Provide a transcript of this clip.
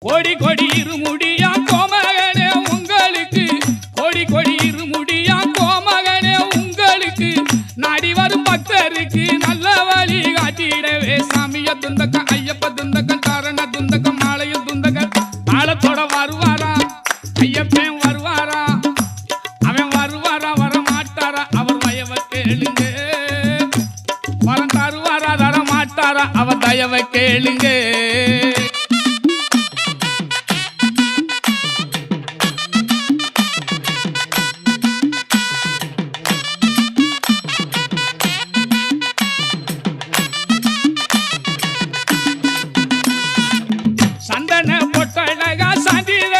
கோடி கோடி இருமுடியா கோமகனே உங்களுக்கு, கோடி கோடி இருமுடியா கோமகனே உங்களுக்கு, நாடி வரும் பக்தருக்கு நல்ல வழி காட்டிடவே சாமிய துந்தக்க ஐயப்ப துந்தக்க காரண துந்தக்க மாலைய துந்தக்க ஆழத்தோட வருவாரா ஐயப்பன் வருவாரா, அவன் வருவாரா வர மாட்டாரா அவர் வயவ கேளுங்க, வரம் தருவாரா தர மாட்டாரா அவர் தயவை கேளுங்க. சந்தன பொட்டழகா சாந்திர